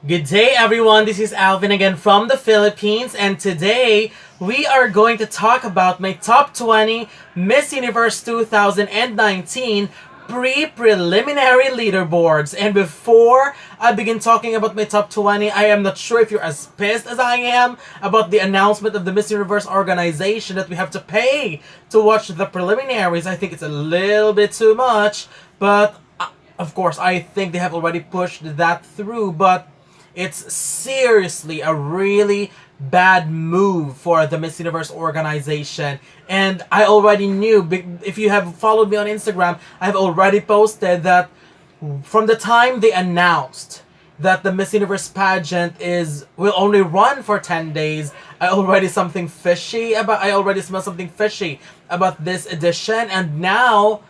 Good day, everyone. This is Alvin again from the Philippines, and today we are going to talk about my top 20 Miss Universe 2019 preliminary leaderboards. And before I begin talking about my top 20, I am not sure if you're as pissed as I am about the announcement of the Miss Universe organization that we have to pay to watch the preliminaries. I think it's a little bit too much, but of course, I think they have already pushed that through, but it's seriously a really bad move for the Miss Universe organization. And I already knew, if you have followed me on Instagram, I've already posted that from the time they announced that the Miss Universe pageant will only run for 10 days, I already smell something fishy about this edition, and now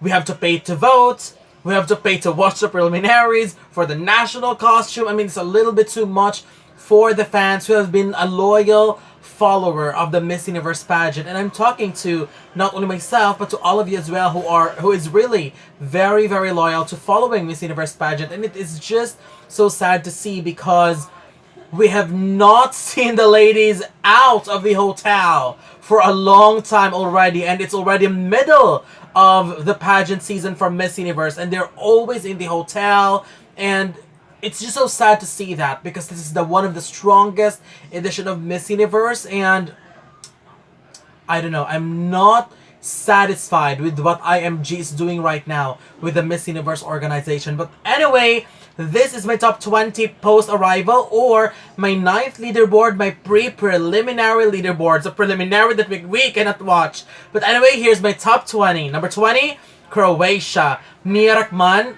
we have to pay to vote. We have to pay to watch the preliminaries for the national costume. I mean, it's a little bit too much for the fans who have been a loyal follower of the Miss Universe pageant. And I'm talking to not only myself, but to all of you as well who is really very, very loyal to following Miss Universe pageant. And it is just so sad to see because we have not seen the ladies out of the hotel for a long time already, and it's already middle of the pageant season for Miss Universe, and they're always in the hotel, and it's just so sad to see that because this is the one of the strongest edition of Miss Universe, and I don't know, I'm not satisfied with what IMG is doing right now with the Miss Universe organization. But anyway, this is my top 20 post-arrival or my 9th leaderboard, my preliminary leaderboard. So preliminary that we cannot watch. But anyway, here's my top 20. Number 20, Croatia. Rkman.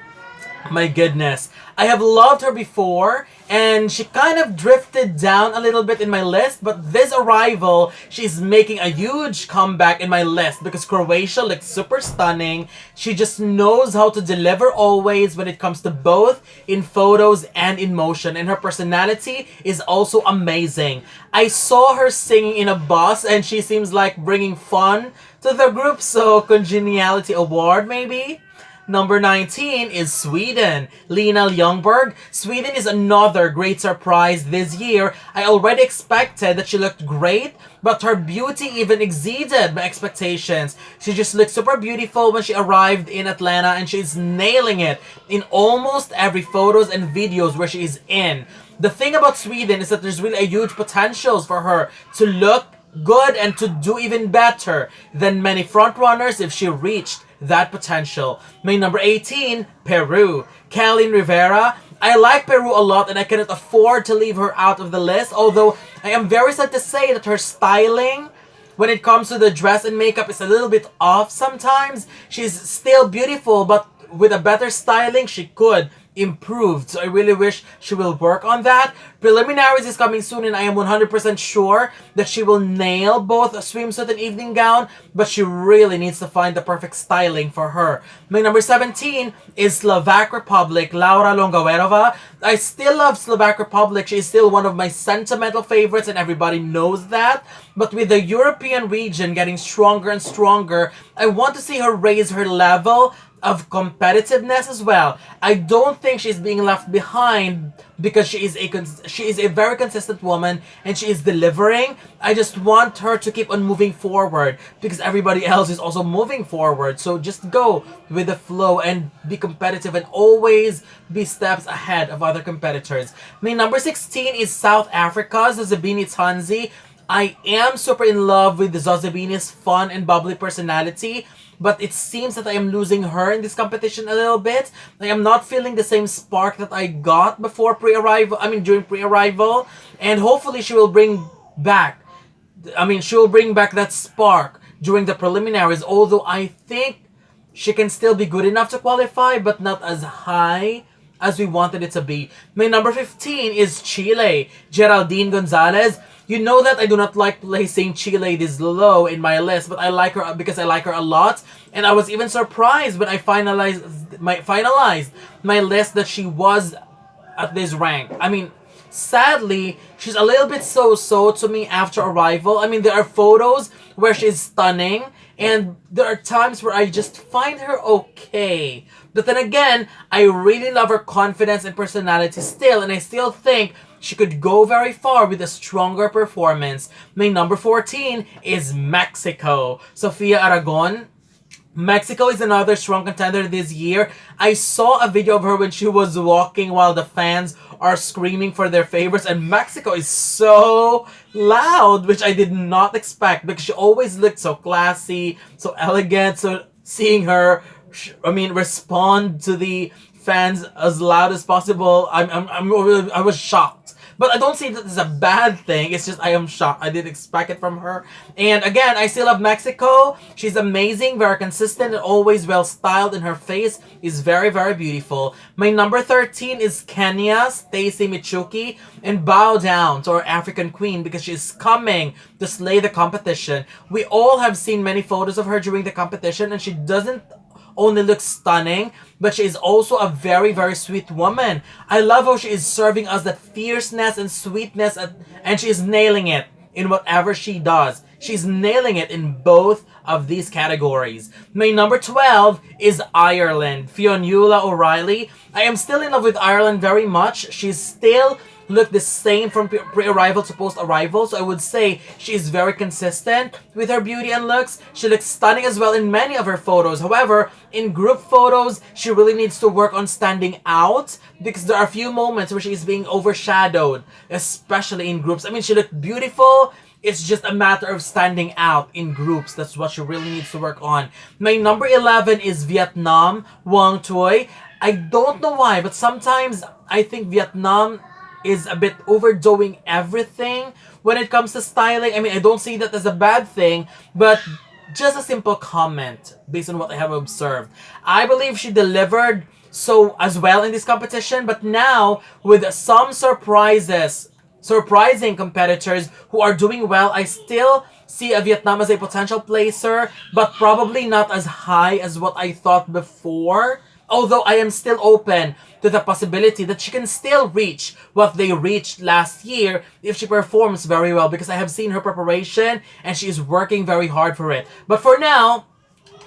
My goodness. I have loved her before, and she kind of drifted down a little bit in my list, but this arrival, she's making a huge comeback in my list because Croatia looks super stunning. She just knows how to deliver always when it comes to both in photos and in motion, and her personality is also amazing. I saw her singing in a bus, and she seems like bringing fun to the group, so congeniality award maybe? Number 19 is Sweden. Lina Ljungberg. Sweden is another great surprise this year. I already expected that she looked great, but her beauty even exceeded my expectations. She just looked super beautiful when she arrived in Atlanta, and she's nailing it in almost every photos and videos where she is in. The thing about Sweden is that there's really a huge potential for her to look good and to do even better than many frontrunners if she reached that potential. My number 18, Peru. Kelin Rivera. I like Peru a lot, and I cannot afford to leave her out of the list, although I am very sad to say that her styling when it comes to the dress and makeup is a little bit off sometimes. She's still beautiful, but with a better styling, she could improve. So I really wish she will work on that. Preliminaries is coming soon, and I am 100% sure that she will nail both a swimsuit and evening gown, but she really needs to find the perfect styling for her. My number 17 is Slovak Republic, Laura Longawerova. I still love Slovak Republic. She is still one of my sentimental favorites, and everybody knows that. But with the European region getting stronger and stronger, I want to see her raise her level of competitiveness as well. I don't think she's being left behind because she is a very consistent woman and she is delivering. I just want her to keep on moving forward because everybody else is also moving forward. So just go with the flow and be competitive and always be steps ahead of other competitors. My number 16 is South Africa's Zozibini Tanzi. I am super in love with Zozibini's fun and bubbly personality, but it seems that I am losing her in this competition a little bit. I am not feeling the same spark that I got during pre-arrival, and hopefully she will bring back that spark during the preliminaries, although I think she can still be good enough to qualify, but not as high as we wanted it to be. My number 15 is Chile, Geraldine Gonzalez. You know that I do not like placing Chile this low in my list, but I like her because I like her a lot. And I was even surprised when I finalized my list that she was at this rank. I mean, sadly, she's a little bit so-so to me after arrival. I mean, there are photos where she's stunning, And there are times where I just find her okay. But then again, I really love her confidence and personality still, and I still think she could go very far with a stronger performance. My number 14 is Mexico. Sofia Aragon. Mexico is another strong contender this year. I saw a video of her when she was walking while the fans are screaming for their favorites, and Mexico is so loud, which I did not expect because she always looked so classy, so elegant. So seeing her, respond to the fans as loud as possible, I was shocked. But I don't see that as a bad thing. It's just I am shocked. I didn't expect it from her. And again, I still love Mexico. She's amazing, very consistent, and always well styled. And her face is very, very beautiful. My number 13 is Kenya, Stacy Michuki. And bow down to our African queen because she's coming to slay the competition. We all have seen many photos of her during the competition, and she doesn't only looks stunning, but she is also a very, very sweet woman. I love how she is serving us that fierceness and sweetness, and she is nailing it in whatever she does. She's nailing it in both of these categories. My number 12 is Ireland, Fionnuala O'Reilly. I am still in love with Ireland very much. She's still look the same from pre-arrival to post-arrival, so I would say she is very consistent with her beauty and looks. She looks stunning as well in many of her photos. However, in group photos, she really needs to work on standing out because there are a few moments where she is being overshadowed, especially in groups. I mean, she looked beautiful. It's just a matter of standing out in groups. That's what she really needs to work on. My number 11 is Vietnam, Wang Thuy. I don't know why, but sometimes I think Vietnam is a bit overdoing everything when it comes to styling. I mean, I don't see that as a bad thing, but just a simple comment based on what I have observed. I believe she delivered so as well in this competition, but now with some surprising competitors who are doing well, I still see a Vietnam as a potential placer, but probably not as high as what I thought before. Although I am still open to the possibility that she can still reach what they reached last year if she performs very well, because I have seen her preparation and she is working very hard for it. But for now,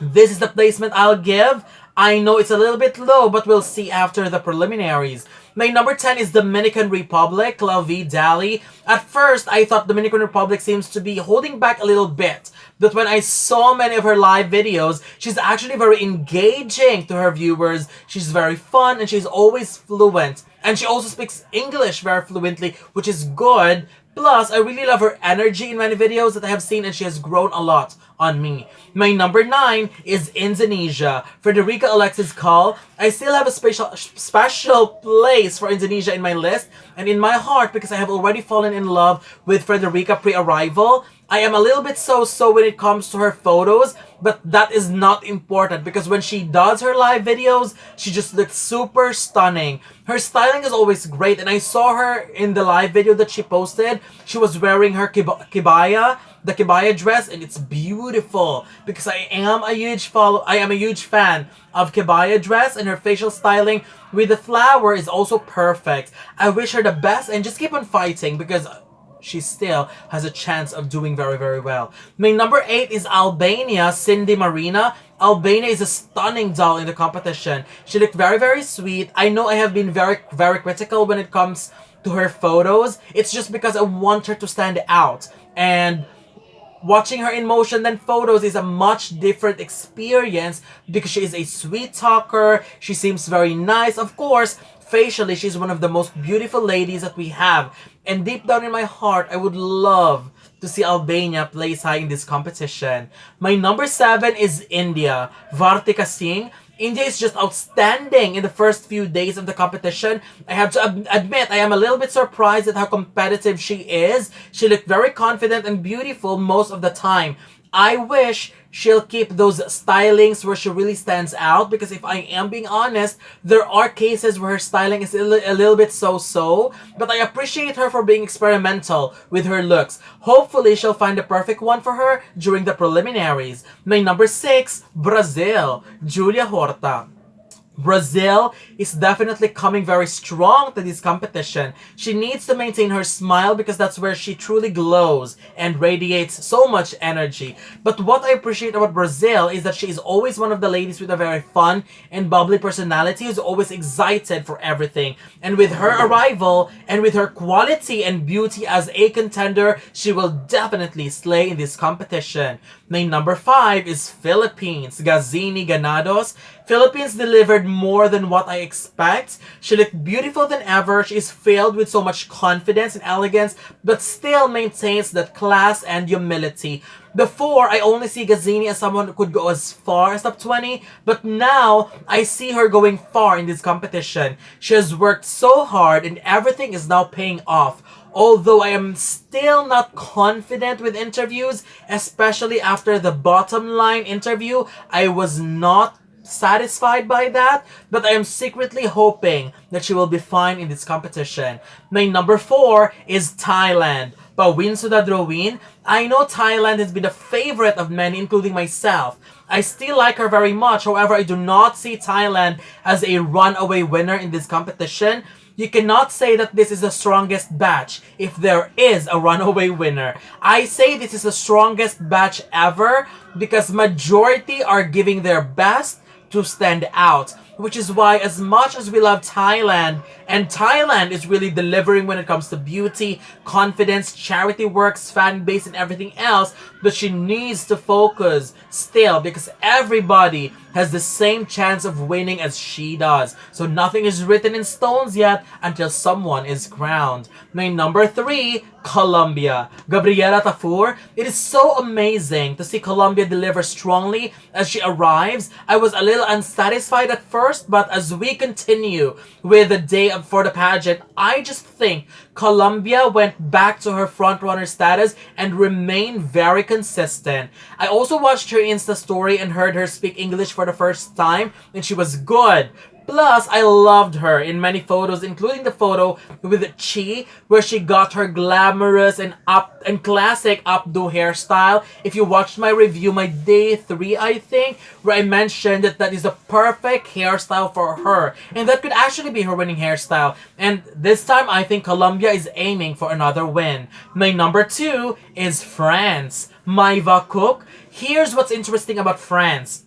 this is the placement I'll give. I know it's a little bit low, but we'll see after the preliminaries. My number 10 is Dominican Republic, Clauvid, Daly. At first, I thought Dominican Republic seems to be holding back a little bit. But when I saw many of her live videos, she's actually very engaging to her viewers. She's very fun and she's always fluent. And she also speaks English very fluently, which is good. Plus, I really love her energy in many videos that I have seen, and she has grown a lot on me. My number 9 is Indonesia, Frederika Alexis Call. I still have a special place for Indonesia in my list and in my heart because I have already fallen in love with Frederika pre-arrival. I am a little bit so-so when it comes to her photos, but that is not important because when she does her live videos, she just looks super stunning. Her styling is always great, and I saw her in the live video that she posted. She was wearing her kebaya, the kebaya dress, and it's beautiful because I am a huge fan of kebaya dress, and her facial styling with the flower is also perfect. I wish her the best and just keep on fighting because she still has a chance of doing very, very well. My number 8 is Albania, Cindy Marina. Albania is a stunning doll in the competition. She looked very, very sweet. I know I have been very, very critical when it comes to her photos. It's just because I want her to stand out. And watching her in motion than photos is a much different experience because she is a sweet talker. She seems very nice. Of course, facially, she's one of the most beautiful ladies that we have. And deep down in my heart, I would love to see Albania place high in this competition. My number 7 is India, Vartika Singh. India is just outstanding in the first few days of the competition. I have to admit, I am a little bit surprised at how competitive she is. She looked very confident and beautiful most of the time. I wish she'll keep those stylings where she really stands out, because if I am being honest, there are cases where her styling is a little bit so-so, but I appreciate her for being experimental with her looks. Hopefully, she'll find the perfect one for her during the preliminaries. My number 6, Brazil, Julia Horta. Brazil is definitely coming very strong to this competition. She needs to maintain her smile because that's where she truly glows and radiates so much energy. But what I appreciate about Brazil is that she is always one of the ladies with a very fun and bubbly personality who's always excited for everything. And with her arrival and with her quality and beauty as a contender, she will definitely slay in this competition. My number 5 is Philippines, Gazini Ganados. Philippines delivered more than what I expect. She looked beautiful than ever. She is filled with so much confidence and elegance, but still maintains that class and humility. Before, I only see Gazini as someone who could go as far as top 20, but now I see her going far in this competition. She has worked so hard and everything is now paying off. Although I am still not confident with interviews, especially after the bottom line interview, I was not satisfied by that, but I am secretly hoping that she will be fine in this competition. My number 4 is Thailand. Pawin Sudadrowin. I know Thailand has been a favorite of many, including myself. I still like her very much. However, I do not see Thailand as a runaway winner in this competition. You cannot say that this is the strongest batch if there is a runaway winner. I say this is the strongest batch ever because majority are giving their best to stand out, which is why as much as we love Thailand, and Thailand is really delivering when it comes to beauty, confidence, charity works, fan base, and everything else, but she needs to focus still because everybody has the same chance of winning as she does. So nothing is written in stones yet until someone is crowned. My number 3, Colombia. Gabriela Tafur. It is so amazing to see Colombia deliver strongly as she arrives. I was a little unsatisfied at first, but as we continue with the day for the pageant, I just think Colombia went back to her frontrunner status and remained very consistent. I also watched her Insta story and heard her speak English for the first time, and she was good. Plus, I loved her in many photos, including the photo with Chi, where she got her glamorous and classic updo hairstyle. If you watched my review, my day 3, I think, where I mentioned that that is the perfect hairstyle for her, and that could actually be her winning hairstyle. And this time, I think Colombia is aiming for another win. My number 2 is France. Maeva Coucke. Here's what's interesting about France.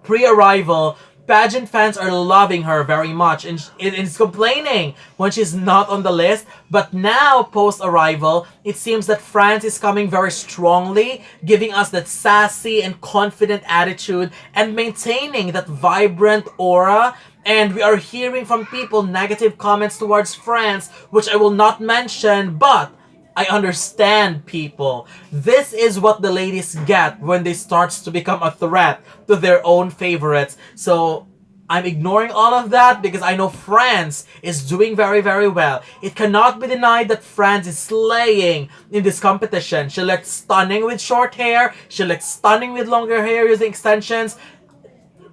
Pre-arrival, pageant fans are loving her very much and is complaining when she's not on the list. But now, post-arrival, it seems that France is coming very strongly, giving us that sassy and confident attitude and maintaining that vibrant aura. And we are hearing from people negative comments towards France, which I will not mention, but I understand people. This is what the ladies get when they start to become a threat to their own favorites. So I'm ignoring all of that because I know France is doing very, very well. It cannot be denied that France is slaying in this competition. She looked stunning with short hair. She looked stunning with longer hair using extensions.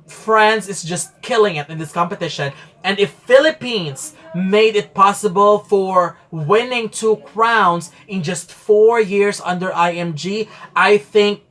France is just killing it in this competition. And if Philippines made it possible for winning 2 crowns in just 4 years under IMG, I think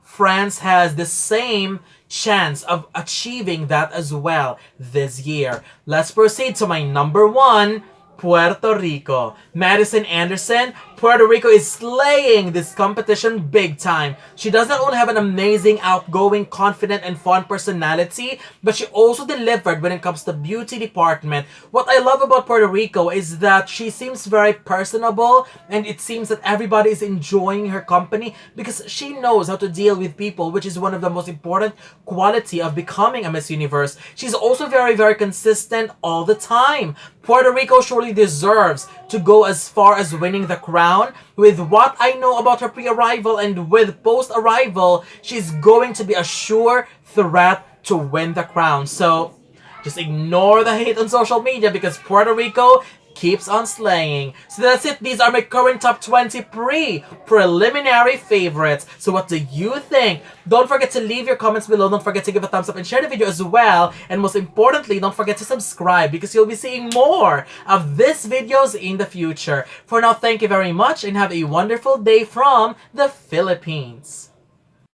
France has the same chance of achieving that as well this year. Let's proceed to my number 1, Puerto Rico. Madison Anderson. Puerto Rico is slaying this competition big time. She does not only have an amazing, outgoing, confident, and fun personality, but she also delivered when it comes to beauty department. What I love about Puerto Rico is that she seems very personable, and it seems that everybody is enjoying her company because she knows how to deal with people, which is one of the most important quality of becoming a Miss Universe. She's also very, very consistent all the time. Puerto Rico surely deserves to go as far as winning the crown. With what I know about her pre-arrival and with post-arrival, she's going to be a sure threat to win the crown. So just ignore the hate on social media because Puerto Rico keeps on slaying. So that's it. These are my current top 20 preliminary favorites. So what do you think? Don't forget to leave your comments below. Don't forget to give a thumbs up and share the video as well. And most importantly, don't forget to subscribe because you'll be seeing more of these videos in the future. For now, thank you very much and have a wonderful day from the Philippines.